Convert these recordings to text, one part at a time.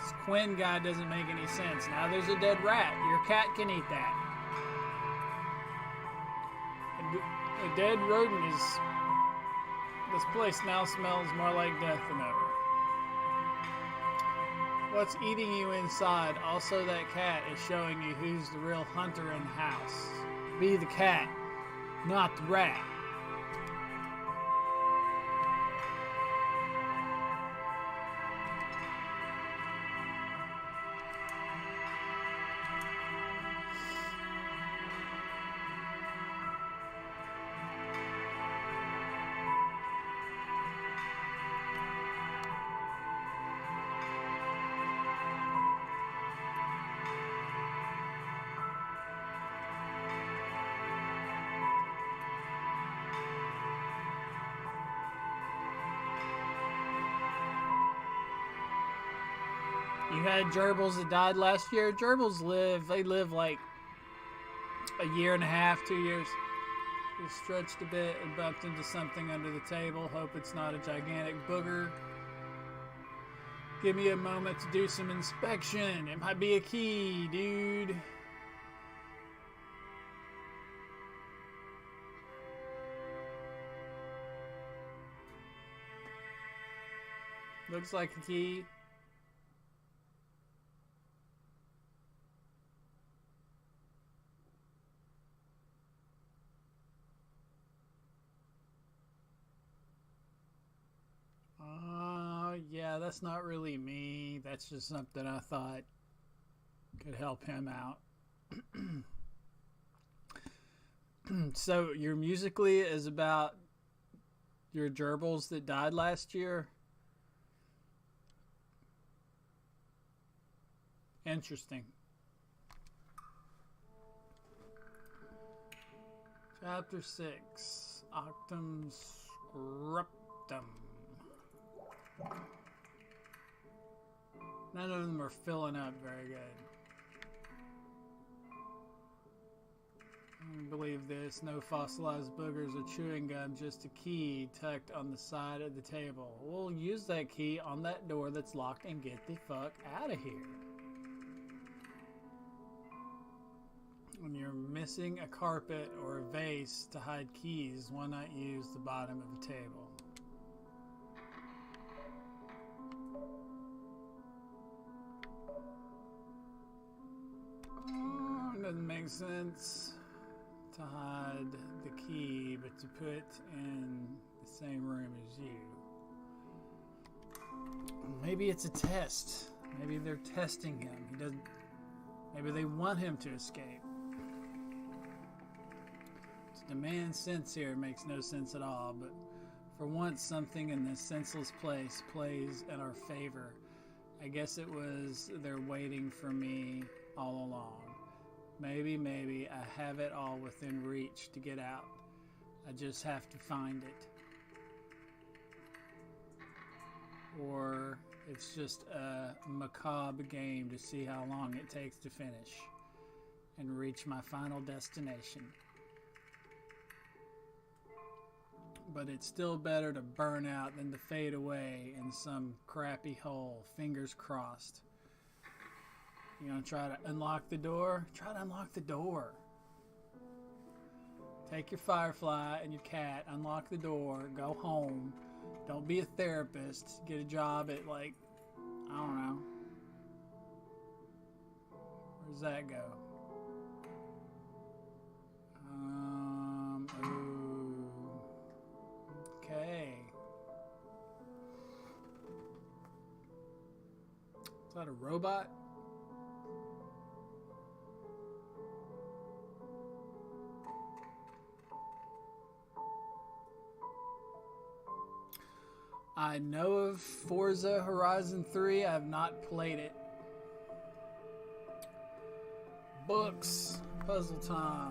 This Quinn guy doesn't make any sense. Now there's a dead rat. Your cat can eat that. A dead rodent is... This place now smells more like death than ever. What's eating you inside? Also, that cat is showing you who's the real hunter in the house. Be the cat, not the rat. You had gerbils that died last year. Gerbils live like a year and a half, 2 years. We stretched a bit and bumped into something under the table. Hope it's not a gigantic booger. Give me a moment to do some inspection. It might be a key, dude. Looks like a key. Yeah, that's not really me. That's just something I thought could help him out. So your musically is about your gerbils that died last year? Interesting. Chapter 6, Octum Scriptum. None of them are filling up very good. I believe this. No fossilized boogers or chewing gum, just a key tucked on the side of the table. We'll use that key on that door that's locked and get the fuck out of here. When you're missing a carpet or a vase to hide keys, why not use the bottom of a table? Doesn't make sense to hide the key, but to put in the same room as you. Maybe it's a test. Maybe they're testing him. He doesn't. Maybe they want him to escape. To demand sense here makes no sense at all, but for once something in this senseless place plays in our favor. I guess it was they're waiting for me all along. Maybe I have it all within reach to get out. I just have to find it. Or it's just a macabre game to see how long it takes to finish and reach my final destination. But it's still better to burn out than to fade away in some crappy hole, fingers crossed. You gonna try to unlock the door? Try to unlock the door. Take your firefly and your cat, unlock the door, go home. Don't be a therapist. Get a job at, like, I don't know. Where's that go? Ooh. Okay. Is that a robot? I know of Forza Horizon 3. I have not played it. Books. Puzzle time.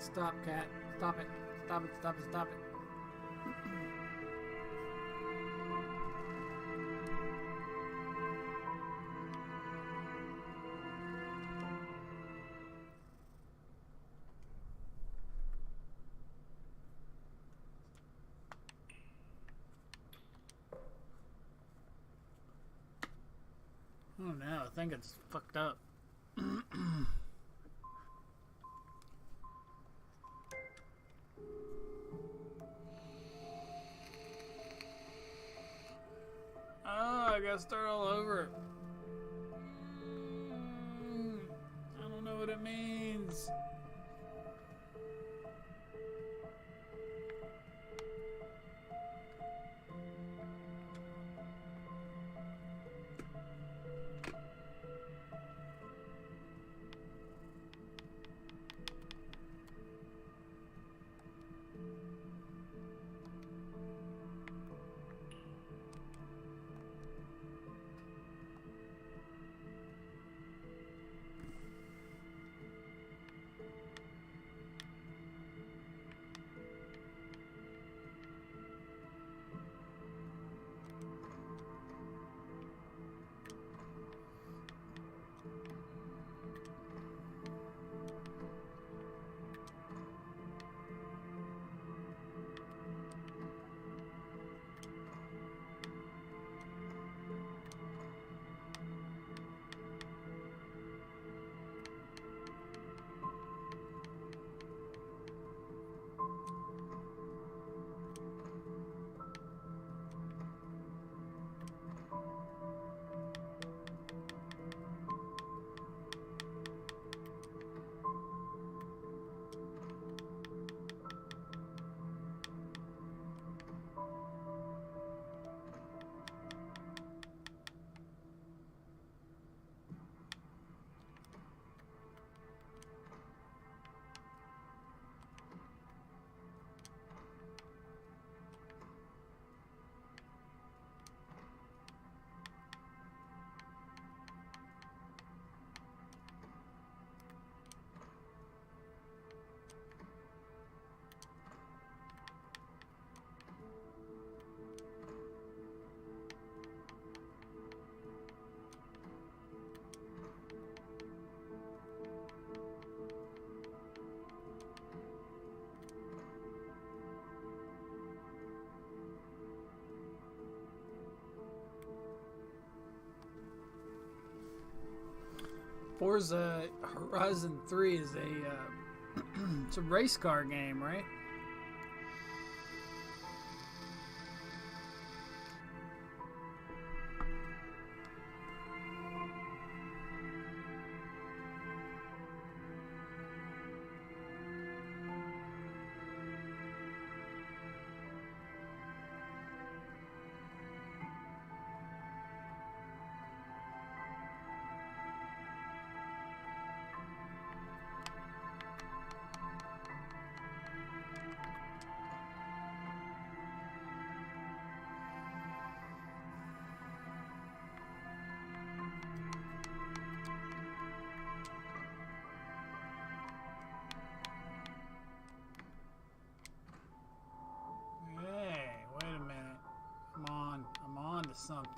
Stop, cat. Stop it. Stop it, stop it, stop it. Oh no, I think it's fucked up. Oh, I gotta start all over. I don't know what it means. Forza Horizon 3 is a it's a race car game, right? Something.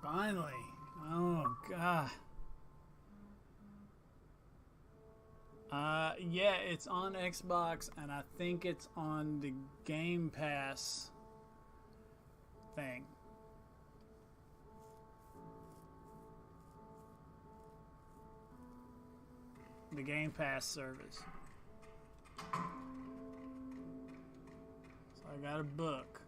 Finally. Oh, God. Yeah, it's on Xbox, and I think it's on the Game Pass thing. The Game Pass service. So I got a book.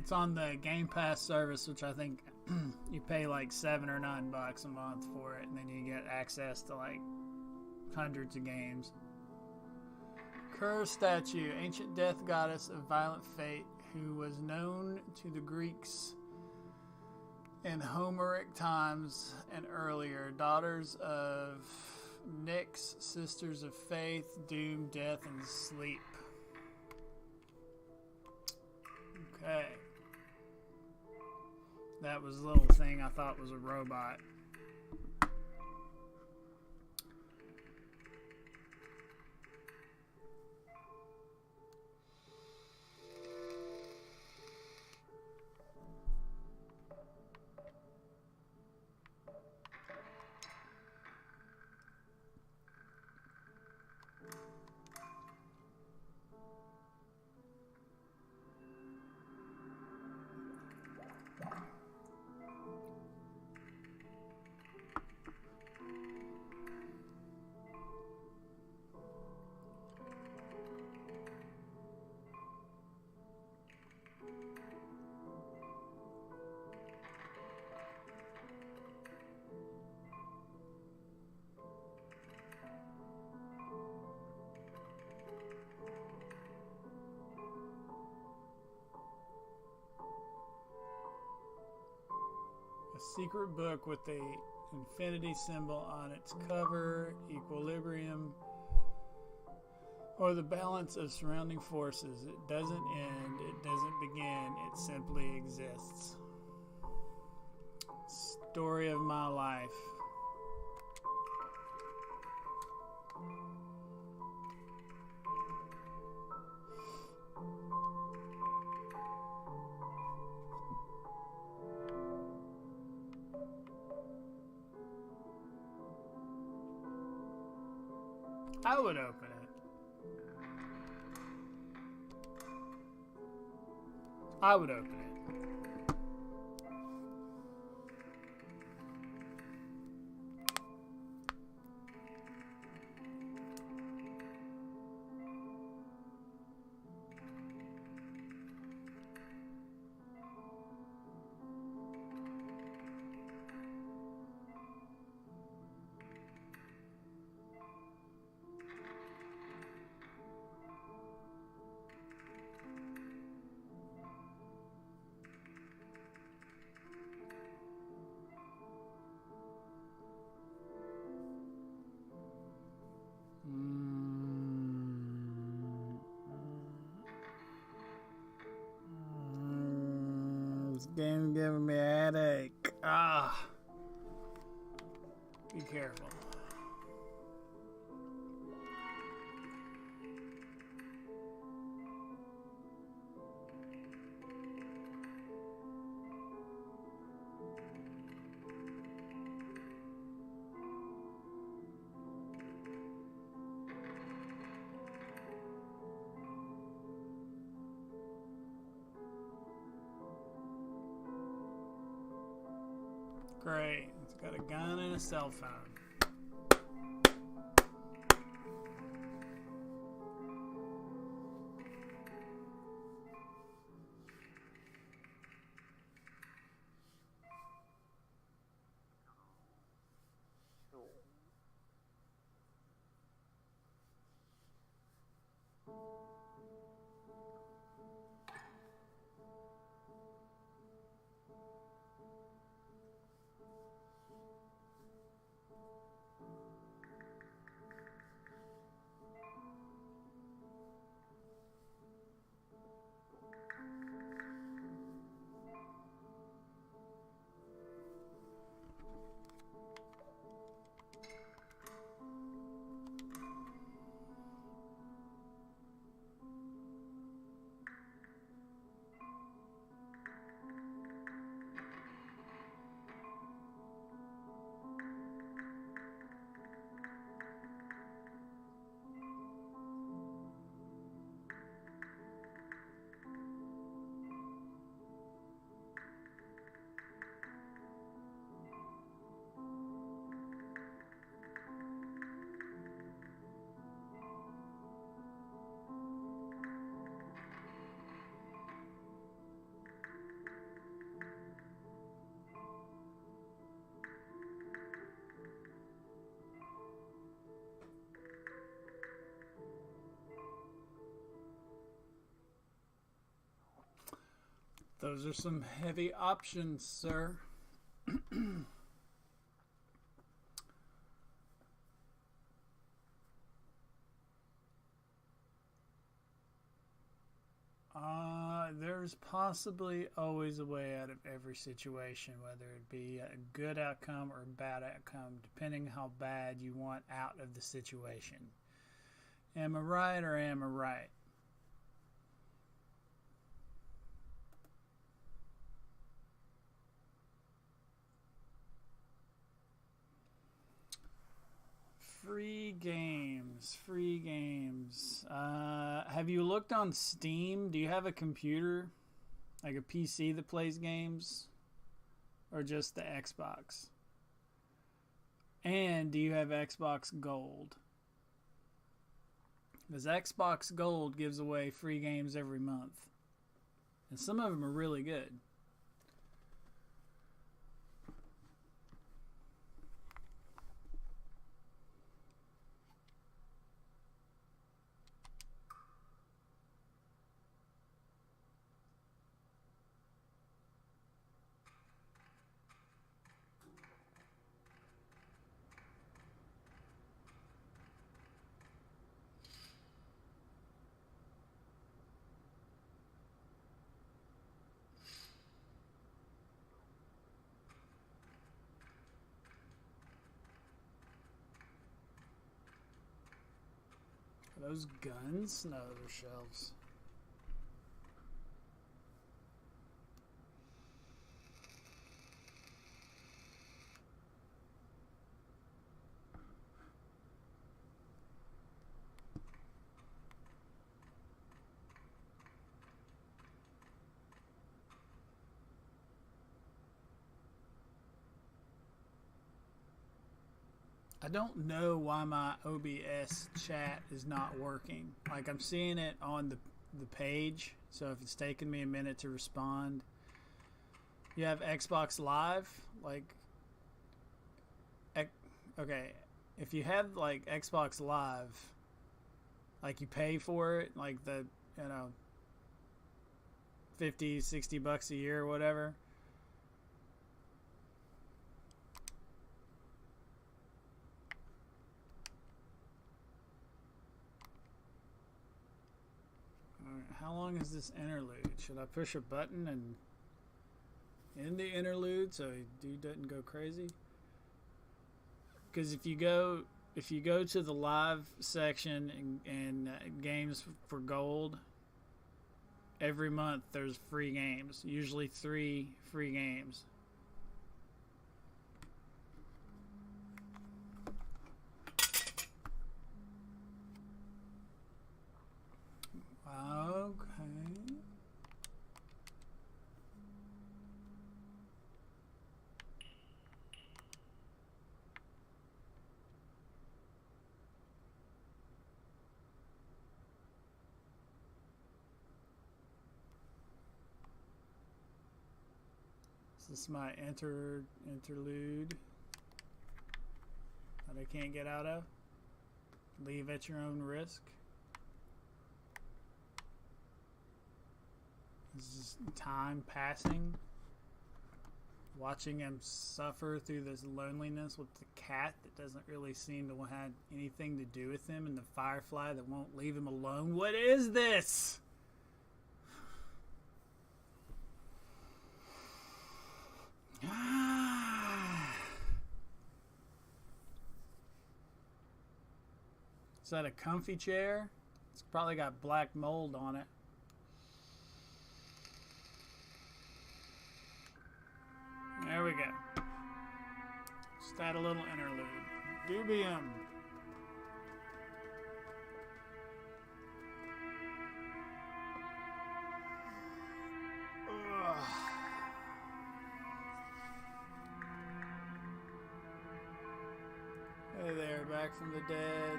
It's on the Game Pass service, which I think you pay like $7 or $9 a month for it, and then you get access to like hundreds of games. Ker statue, ancient death goddess of violent fate, who was known to the Greeks in Homeric times and earlier. Daughters of Nyx, sisters of faith, doom, death, and sleep. Okay. That was a little thing I thought was a robot. A secret book with the infinity symbol on its cover, equilibrium, or the balance of surrounding forces. It doesn't end, it doesn't begin, it simply exists. Story of my life. I would open it. I would open it. This game's giving me a headache. Ah. Be careful. Great. It's got a gun and a cell phone. Those are some heavy options, sir. There's possibly always a way out of every situation, whether it be a good outcome or a bad outcome, depending how bad you want out of the situation. Am I right or am I right? Free games, free games. Have you looked on Steam? Do you have a computer, like a PC that plays games, or just the Xbox? And do you have Xbox Gold? Because Xbox Gold gives away free games every month, and some of them are really good. Are those guns? No, they're shells. I don't know why my OBS chat is not working. Like, I'm seeing it on the page, so if it's taking me a minute to respond. You have Xbox Live? Like, okay, if you have, like, Xbox Live, like, you pay for it, like the, 50, 60 bucks a year or whatever. How long is this interlude? Should I push a button and end the interlude so dude doesn't go crazy? Because if you go to the live section and games for gold, every month there's free games. Usually 3 free games. Okay. This is my interlude that I can't get out of. Leave at your own risk. This is time passing, watching him suffer through this loneliness with the cat that doesn't really seem to have anything to do with him, and the firefly that won't leave him alone. What is this? Is that a comfy chair? It's probably got black mold on it. There we go. Just add a little interlude. Dubium. Hey there, back from the dead.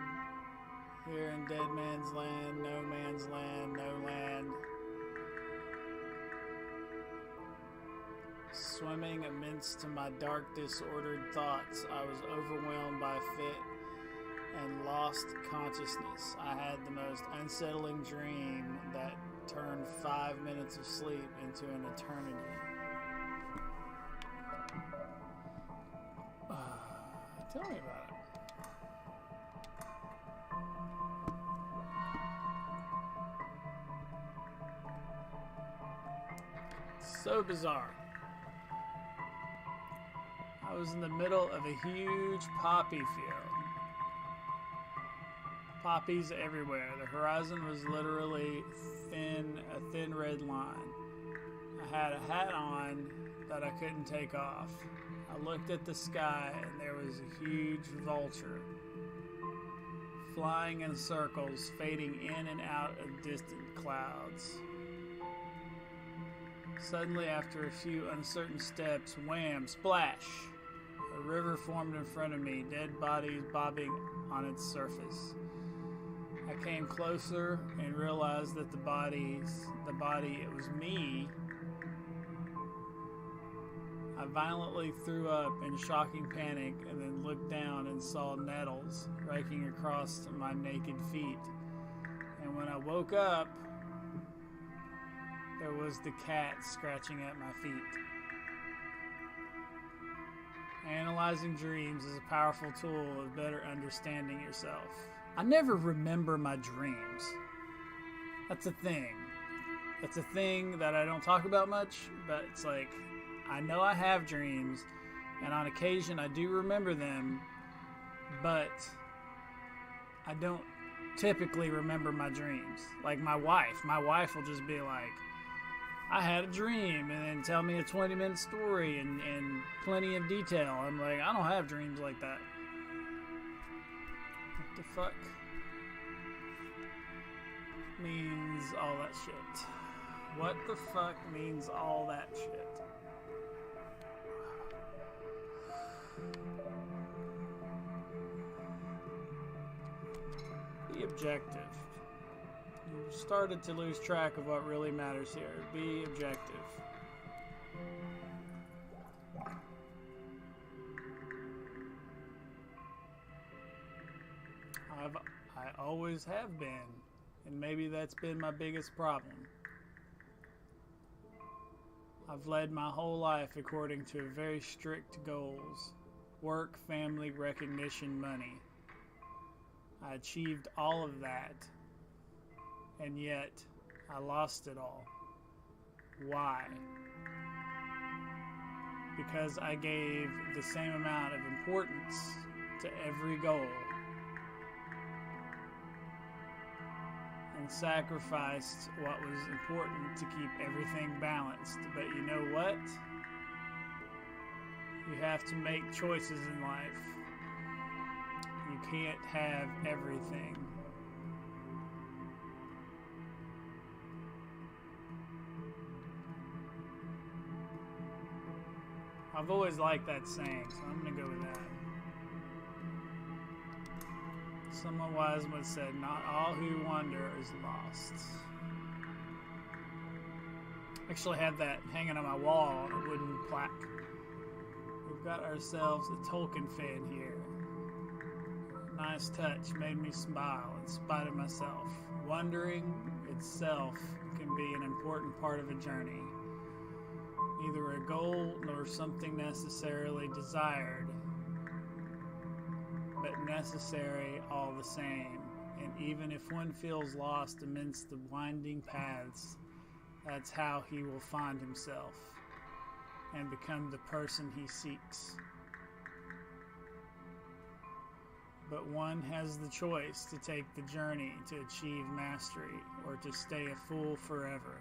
Here in Dead Man's Land, No Man's Land, No Land. Swimming amidst to my dark, disordered thoughts, I was overwhelmed by fit and lost consciousness. I had the most unsettling dream that turn 5 minutes of sleep into an eternity. Tell me about it. So bizarre. I was in the middle of a huge poppy field. Poppies everywhere. The horizon was literally a thin red line. I had a hat on that I couldn't take off. I looked at the sky and there was a huge vulture flying in circles, fading in and out of distant clouds. Suddenly, after a few uncertain steps, wham, splash! A river formed in front of me, dead bodies bobbing on its surface. I came closer and realized that the body, it was me. I violently threw up in shocking panic and then looked down and saw nettles raking across my naked feet. And when I woke up, there was the cat scratching at my feet. Analyzing dreams is a powerful tool of better understanding yourself. I never remember my dreams. That's a thing. It's a thing that I don't talk about much, but it's like, I know I have dreams, and on occasion I do remember them, but I don't typically remember my dreams. Like my wife will just be like, I had a dream, and then tell me a 20-minute story and plenty of detail. I'm like, I don't have dreams like that. What the fuck means all that shit? What the fuck means all that shit? Be objective. You started to lose track of what really matters here. Be objective. I always have been, and maybe that's been my biggest problem. I've led my whole life according to very strict goals. Work, family, recognition, money. I achieved all of that, and yet I lost it all. Why? Because I gave the same amount of importance to every goal and sacrificed what was important to keep everything balanced. But you know what? You have to make choices in life. You can't have everything. I've always liked that saying, so I'm going to go with that. Someone wise once said, not all who wander is lost. Actually have that hanging on my wall on a wooden plaque. We've got ourselves a Tolkien fan here. Nice touch, made me smile in spite of myself. Wandering itself can be an important part of a journey. Neither a goal nor something necessarily desired, but necessary all the same. And even if one feels lost amidst the winding paths, that's how he will find himself and become the person he seeks. But one has the choice to take the journey to achieve mastery or to stay a fool forever.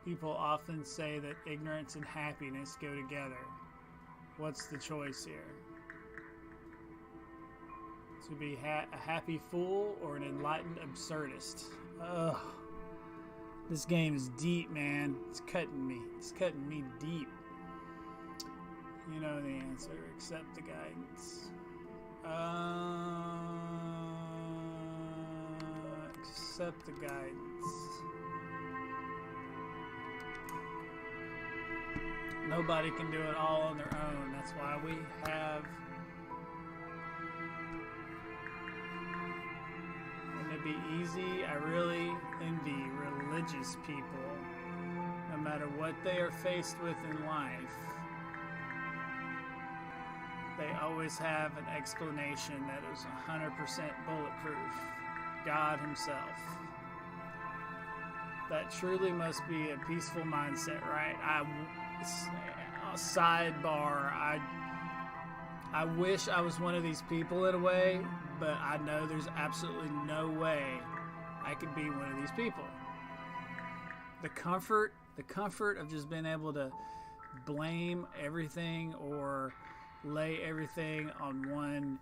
People often say that ignorance and happiness go together. What's the choice here? To be a happy fool or an enlightened absurdist? Ugh. This game is deep, man. It's cutting me. It's cutting me deep. You know the answer. Accept the guidance. Accept the guidance. Nobody can do it all on their own. That's why we have... Wouldn't it be be easy. I really envy religious people. No matter what they are faced with in life, they always have an explanation that is 100% bulletproof. God himself. That truly must be a peaceful mindset, right? Sidebar, I wish I was one of these people in a way, but I know there's absolutely no way I could be one of these people. The comfort of just being able to blame everything or lay everything on one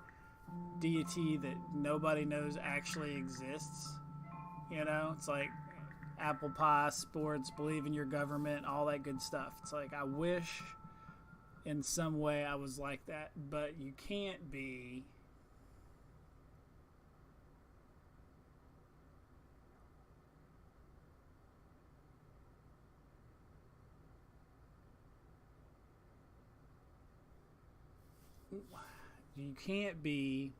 deity that nobody knows actually exists. You know, it's like apple pie, sports, believe in your government, all that good stuff. It's like, I wish in some way I was like that, but you can't be. You can't be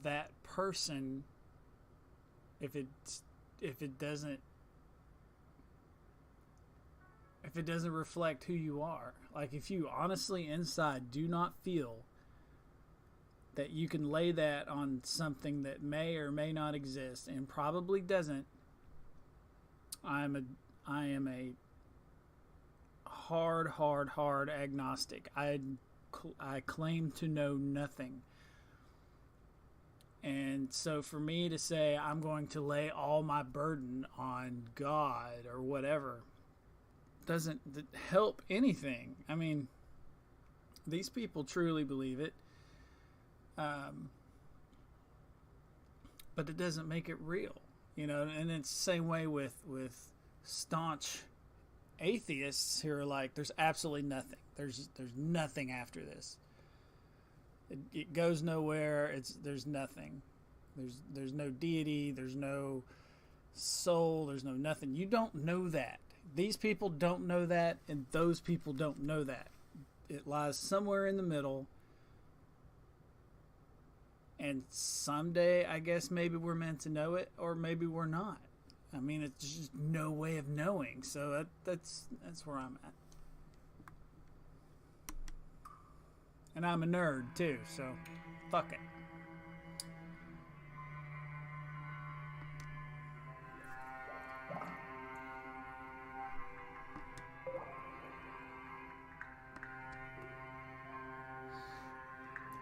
that person if it doesn't reflect who you are. Like, if you honestly inside do not feel that you can lay that on something that may or may not exist and probably doesn't, I am a hard agnostic. I claim to know nothing. And so for me to say I'm going to lay all my burden on God or whatever doesn't help anything. I mean, these people truly believe it. But it doesn't make it real, you know. And it's the same way with staunch atheists who are like, there's absolutely nothing. There's nothing after this. It goes nowhere. There's nothing. There's no deity. There's no soul. There's no nothing. You don't know that. These people don't know that, and those people don't know that. It lies somewhere in the middle. And someday, I guess maybe we're meant to know it, or maybe we're not. I mean, it's just no way of knowing. So that's where I'm at. And I'm a nerd too, so fuck it.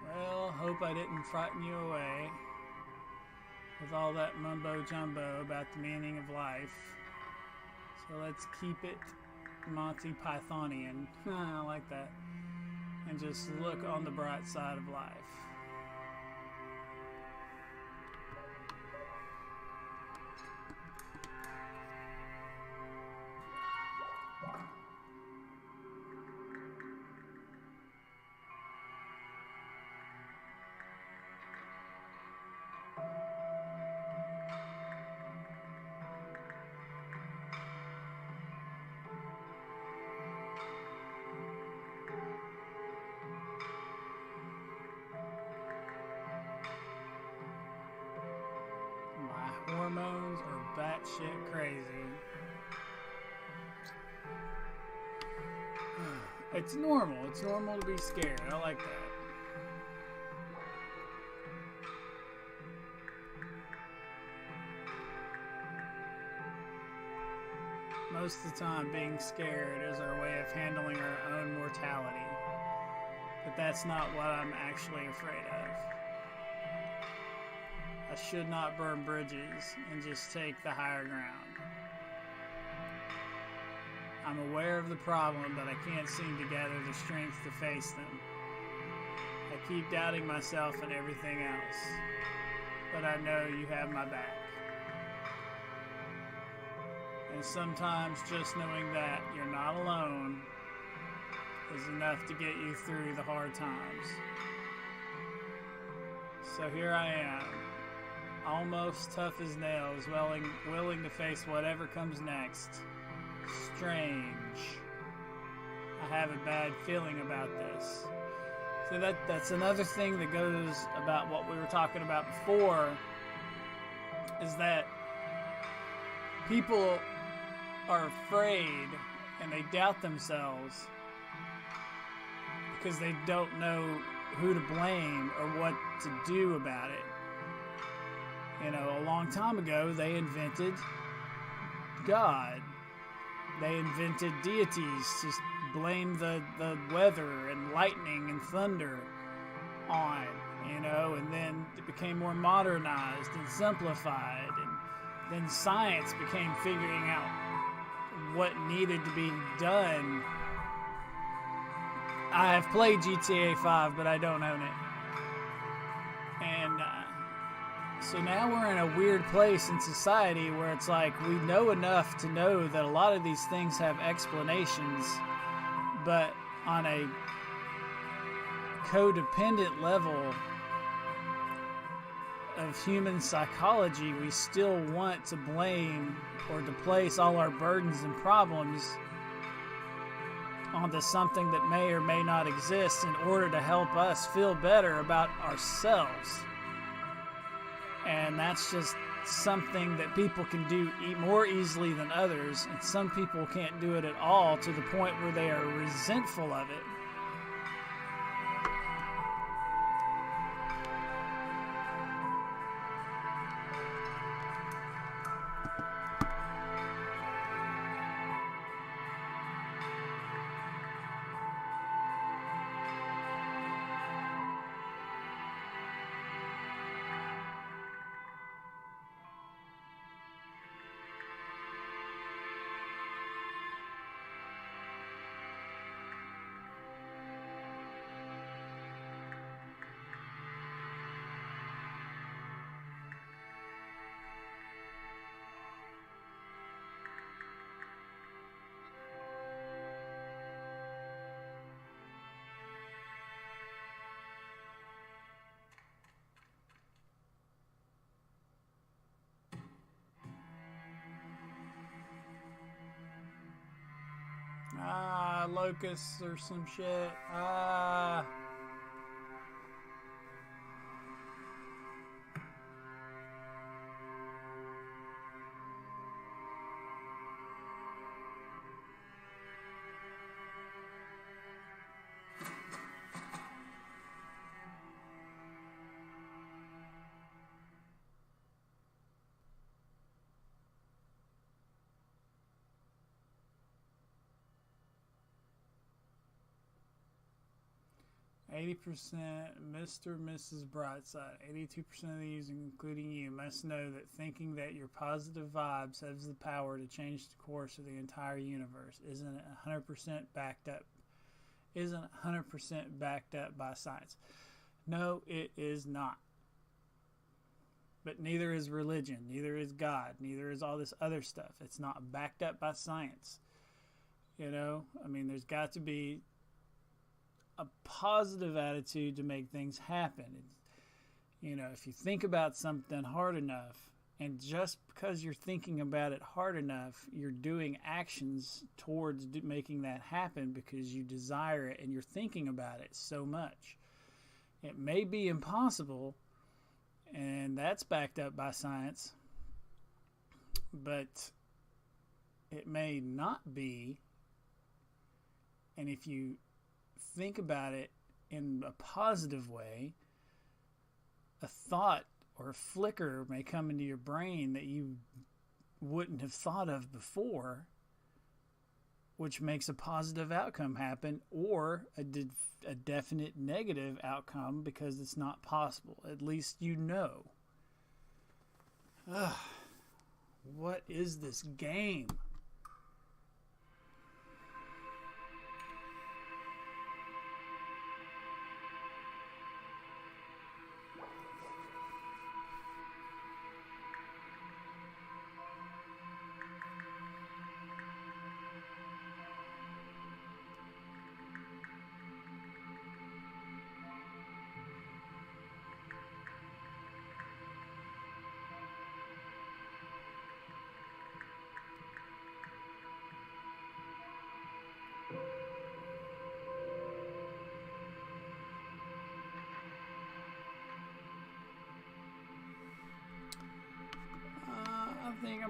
Well, hope I didn't frighten you away with all that mumbo jumbo about the meaning of life. So let's keep it Monty Pythonian. I like that. And just look on the bright side of life. Hormones are batshit crazy. It's normal. It's normal to be scared. I like that. Most of the time, being scared is our way of handling our own mortality. But that's not what I'm actually afraid of. I should not burn bridges and just take the higher ground. I'm aware of the problem, but I can't seem to gather the strength to face them. I keep doubting myself and everything else, but I know you have my back. And sometimes just knowing that you're not alone is enough to get you through the hard times. So here I am, almost tough as nails, willing to face whatever comes next. Strange. I have a bad feeling about this. So that's another thing that goes about what we were talking about before, is that people are afraid and they doubt themselves because they don't know who to blame or what to do about it. You know, a long time ago, they invented God. They invented deities to blame the weather and lightning and thunder on, you know, and then it became more modernized and simplified, and then science became figuring out what needed to be done. I have played GTA 5, but I don't own it. And so now we're in a weird place in society where it's like we know enough to know that a lot of these things have explanations, but on a codependent level of human psychology, we still want to blame or to place all our burdens and problems onto something that may or may not exist in order to help us feel better about ourselves. And that's just something that people can do more easily than others, and some people can't do it at all, to the point where they are resentful of it. Locusts or some shit. "80% Mr. or Mrs. Brightside. 82% of the users, including you, must know that thinking that your positive vibes has the power to change the course of the entire universe isn't 100% backed up. Isn't 100% backed up by science." No, it is not. But neither is religion, neither is God, neither is all this other stuff. It's not backed up by science. You know, I mean, there's got to be a positive attitude to make things happen. You know, if you think about something hard enough, and just because you're thinking about it hard enough, you're doing actions towards making that happen because you desire it and you're thinking about it so much. It may be impossible, and that's backed up by science, but it may not be. And if you think about it in a positive way, a thought or a flicker may come into your brain that you wouldn't have thought of before, which makes a positive outcome happen, or a definite negative outcome because it's not possible. At least you know. What is this game?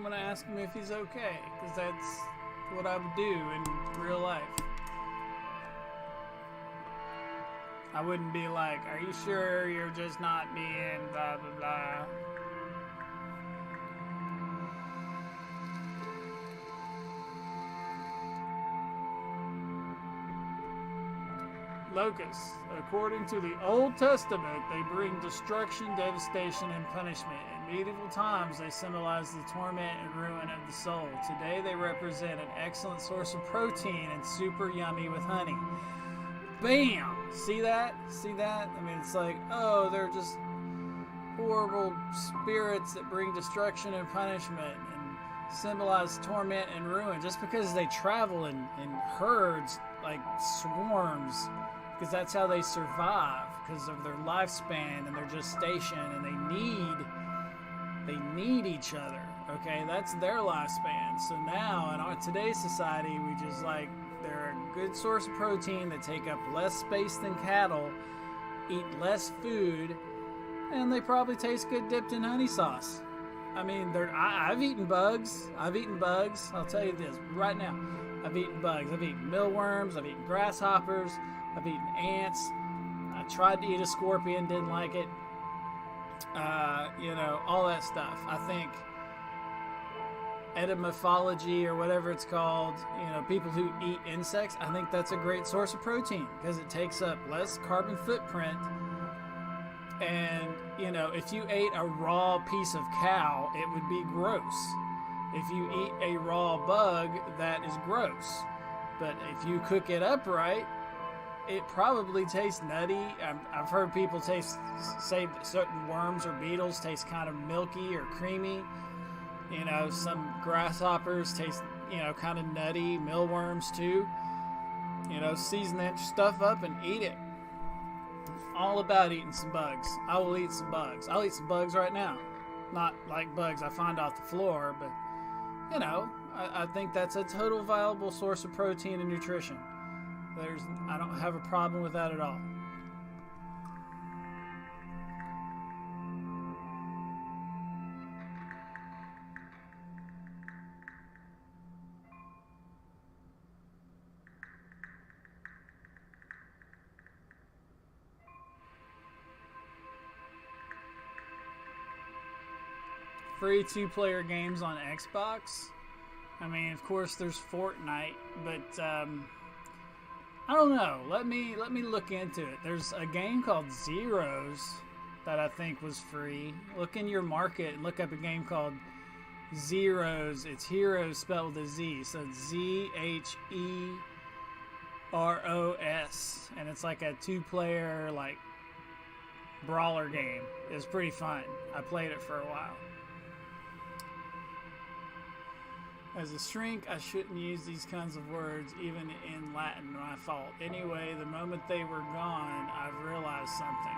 I'm gonna ask him if he's okay, because that's what I would do in real life. I wouldn't be like, are you sure you're just not being blah blah blah? Locusts. According to the Old Testament, they bring destruction, devastation, and punishment. In medieval times, they symbolize the torment and ruin of the soul. Today, they represent an excellent source of protein and super yummy with honey. Bam! See that? See that? I mean, it's like, oh, they're just horrible spirits that bring destruction and punishment and symbolize torment and ruin just because they travel in herds, like swarms, because that's how they survive, because of their lifespan and their gestation, and they need each other. Okay, that's their lifespan. So now in our today's society, we just like, they're a good source of protein that take up less space than cattle, eat less food, and they probably taste good dipped in honey sauce. I mean, I've eaten bugs. I'll tell you this right now. I've eaten bugs. I've eaten mealworms. I've eaten grasshoppers. I've eaten ants. I tried to eat a scorpion, didn't like it. All that stuff. I think etymology or whatever it's called, people who eat insects, I think that's a great source of protein because it takes up less carbon footprint. And, if you ate a raw piece of cow, it would be gross. If you eat a raw bug, that is gross. But if you cook it up right, it probably tastes nutty. I've heard people say that certain worms or beetles taste kind of milky or creamy. Some grasshoppers taste, kind of nutty. Mealworms too. Season that stuff up and eat it. All about eating some bugs. I will eat some bugs. I'll eat some bugs right now. Not like bugs I find off the floor, but I think that's a total viable source of protein and nutrition. I don't have a problem with that at all. Free 2-player games on Xbox. I mean, of course, there's Fortnite, but I don't know. Let me look into it. There's a game called Zeros that I think was free. Look in your market and look up a game called Zeros. It's heroes spelled with a Z, so it's Zheros, and it's like a 2-player like brawler game. It was pretty fun. I played it for a while. As a shrink, I shouldn't use these kinds of words, even in Latin, my fault. Anyway, the moment they were gone, I've realized something.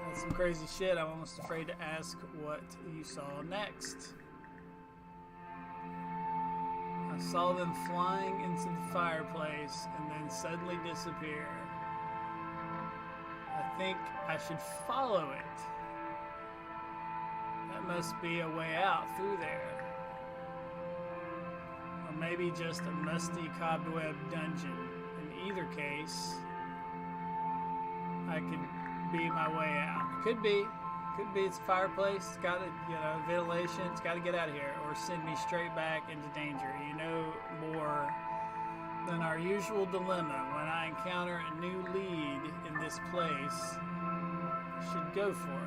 That's some crazy shit. I'm almost afraid to ask what you saw next. I saw them flying into the fireplace and then suddenly disappear. I think I should follow it. That must be a way out through there. Or maybe just a musty cobweb dungeon. In either case, I could be my way out. Could be it's a fireplace, it's got ventilation, it's got to get out of here, or send me straight back into danger. More than our usual dilemma. When I encounter a new lead in this place, I should go for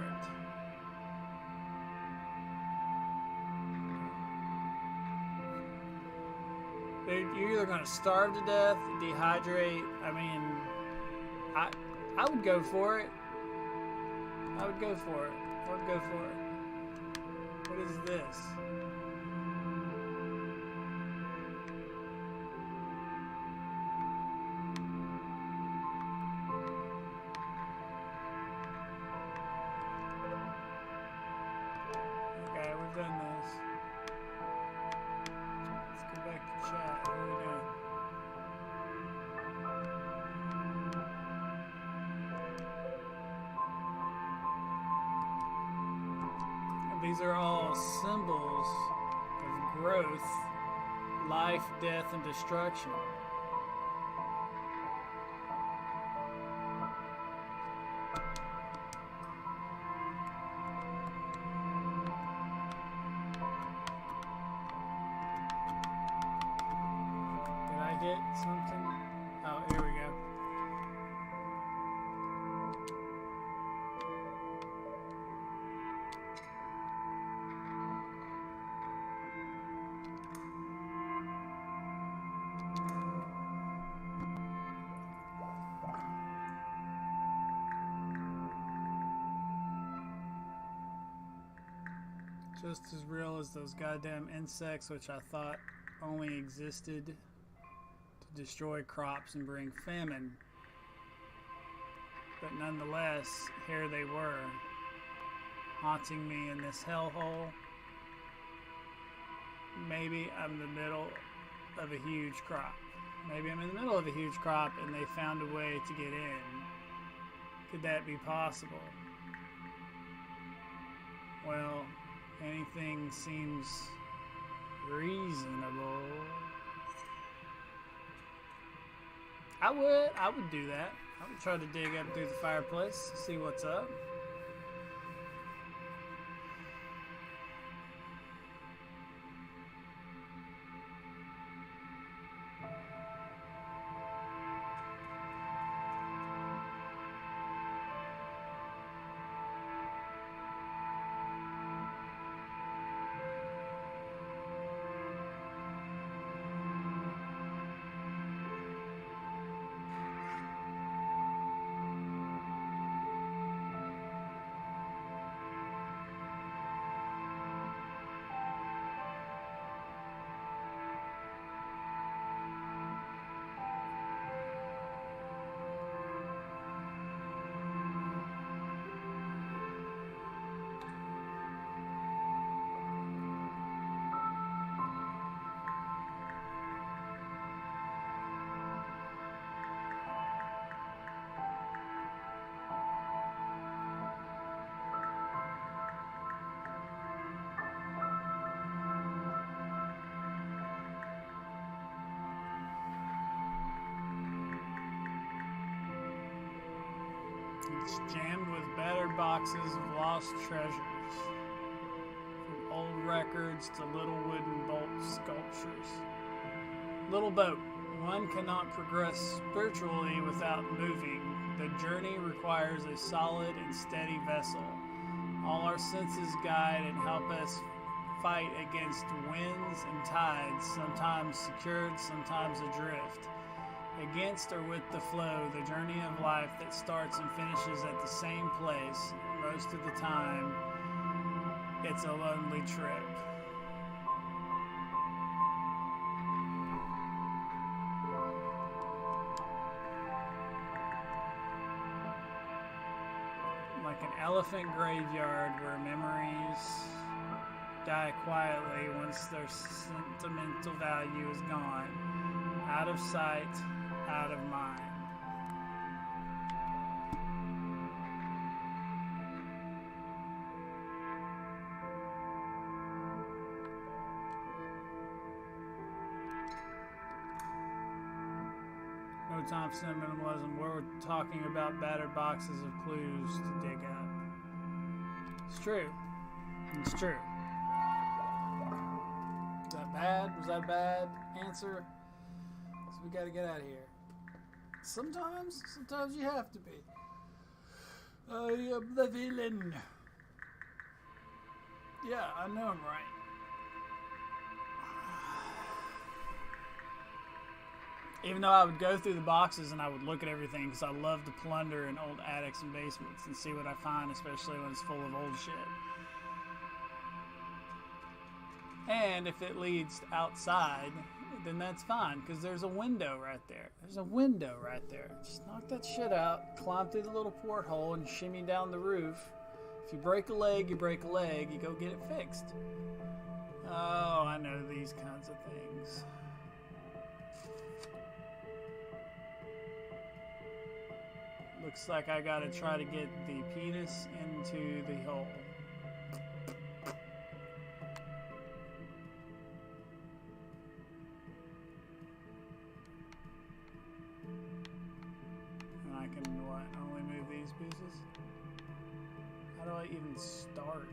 it. You're either going to starve to death, dehydrate. I mean, I would go for it. I would go for it. What is this? Okay, we've done this. Let's go back to chat. What are we doing? These are all symbols of growth, life, death, and destruction. Did I get something? Oh, here we go. Just as real as those goddamn insects, which I thought only existed to destroy crops and bring famine. But nonetheless, here they were, haunting me in this hellhole. Maybe I'm in the middle of a huge crop. Maybe I'm in the middle of a huge crop and they found a way to get in. Could that be possible? Well, anything seems reasonable. I would do that. I would try to dig up through the fireplace, see what's up. It's jammed with battered boxes of lost treasures. From old records to little wooden bolt sculptures. Little boat. One cannot progress spiritually without moving. The journey requires a solid and steady vessel. All our senses guide and help us fight against winds and tides, sometimes secured, sometimes adrift. Against or with the flow, the journey of life that starts and finishes at the same place. Most of the time, it's a lonely trip. Like an elephant graveyard where memories die quietly once their sentimental value is gone. Out of sight, out of mind. No time for sentimentalism. We're talking about battered boxes of clues to dig up. It's true. It's true. Is that bad? Was that a bad answer? So we gotta get out of here. Sometimes you have to be. I am the villain. Yeah, I know I'm right. Even though I would go through the boxes and I would look at everything because I love to plunder in old attics and basements and see what I find, especially when it's full of old shit. And if it leads outside, then that's fine, because there's a window right there. There's a window right there. Just knock that shit out, climb through the little porthole, and shimmy down the roof. If you break a leg, you break a leg. You go get it fixed. Oh, I know these kinds of things. Looks like I gotta try to get the penis into the hole. even start?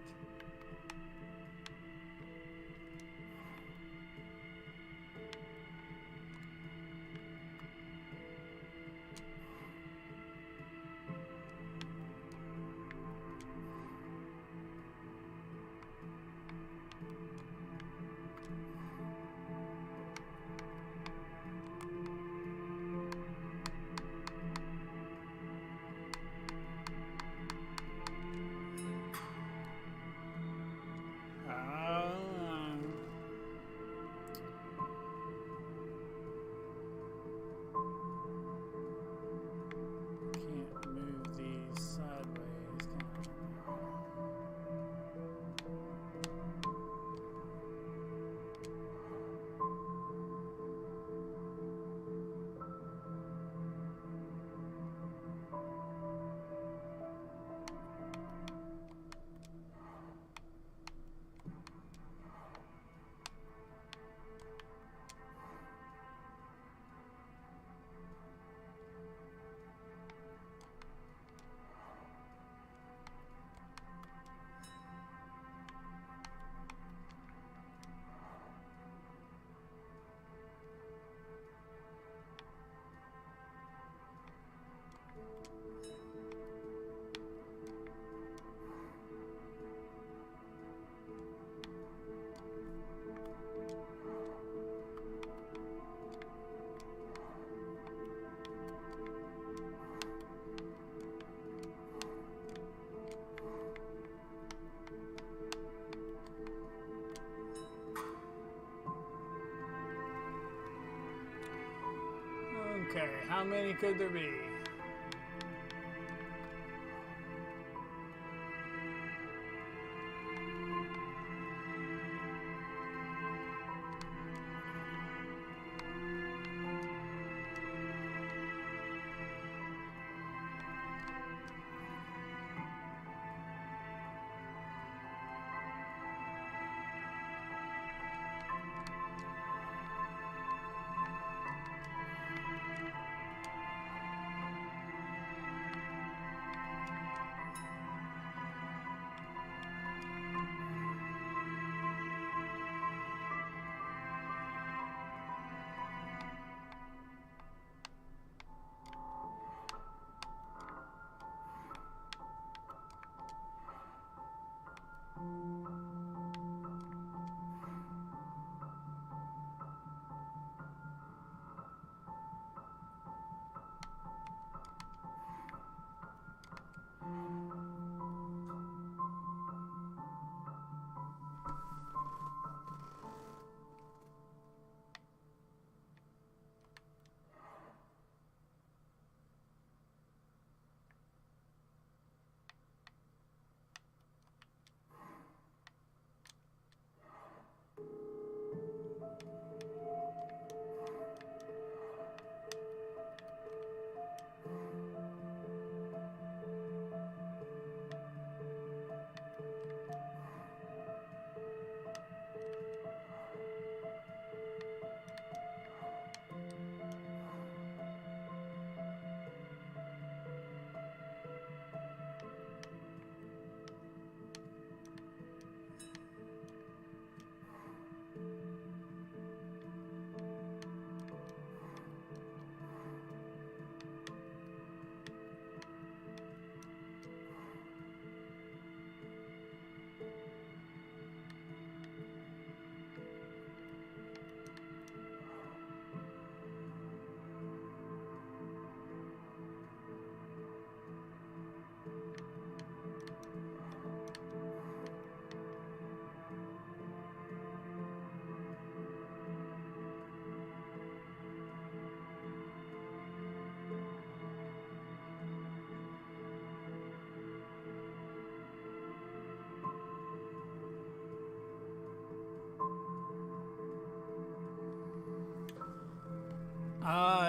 Okay, how many could there be?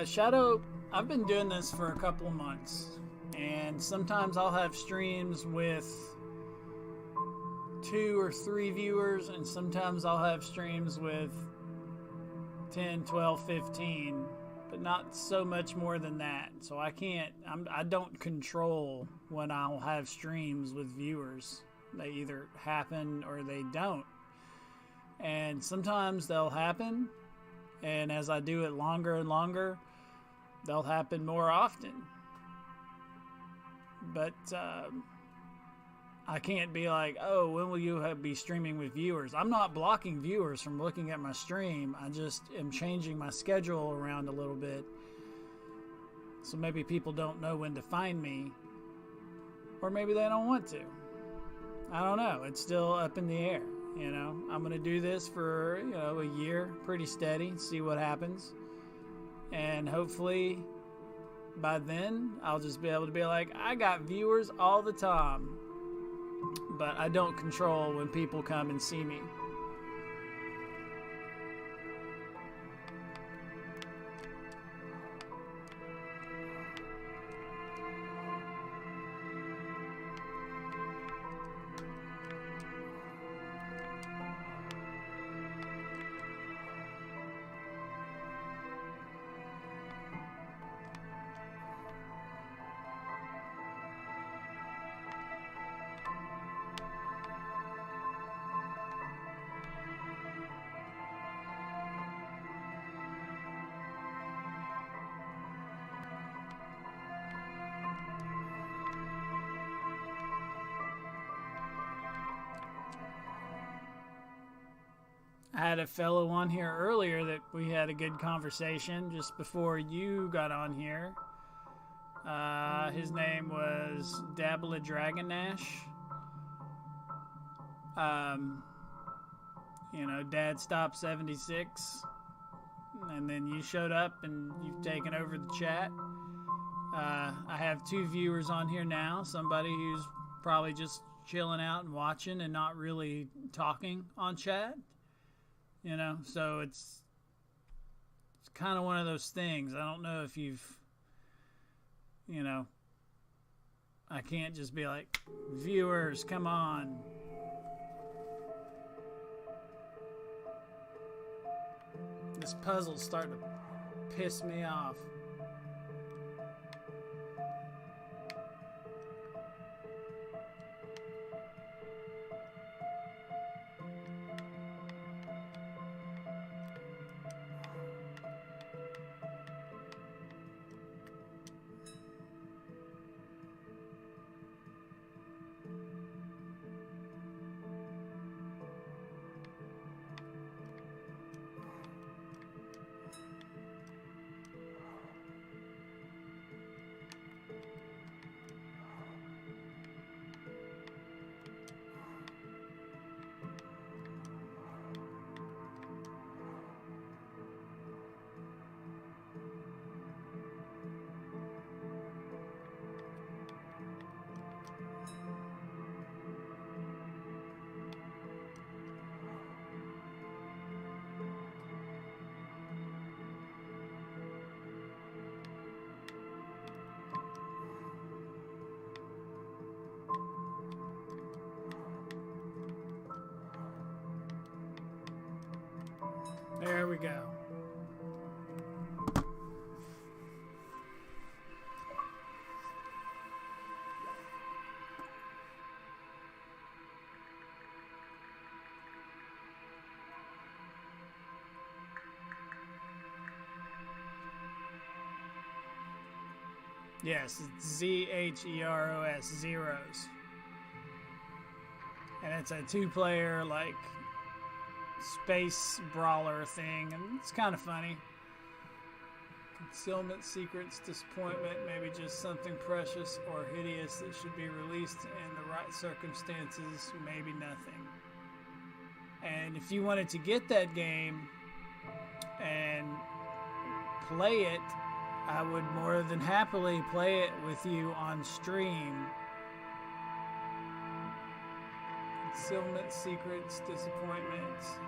Shadow, I've been doing this for a couple of months, and sometimes I'll have streams with 2 or 3 viewers, and sometimes I'll have streams with 10, 12, 15. but not so much more than that. So I don't control when I'll have streams with viewers. They either happen or they don't. And sometimes they'll happen, and as I do it longer and longer, they'll happen more often. But I can't be like, oh, when will you be streaming with viewers? I'm not blocking viewers from looking at my stream. I just am changing my schedule around a little bit. So maybe people don't know when to find me. Or maybe they don't want to. I don't know. It's still up in the air. You know, I'm going to do this for, a year, pretty steady, see what happens. And hopefully by then I'll just be able to be like, I got viewers all the time. But I don't control when people come and see me. I had a fellow on here earlier that we had a good conversation just before you got on here. His name was Dabble a Dragon Nash. Dad stopped 76, and then you showed up and you've taken over the chat. I have 2 viewers on here now. Somebody who's probably just chilling out and watching and not really talking on chat. So it's kind of one of those things. I don't know if you've, I can't just be like, viewers, come on. This puzzle's starting to piss me off. There we go. Yes, it's ZEROS, Zeros. And it's a 2-player, space brawler thing, and it's kind of funny. Concealment, secrets, disappointment, maybe just something precious or hideous that should be released in the right circumstances, maybe nothing. And if you wanted to get that game and play it, I would more than happily play it with you on stream. Concealment, secrets, disappointments.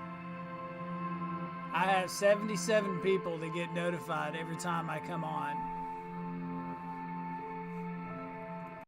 I have 77 people that get notified every time I come on.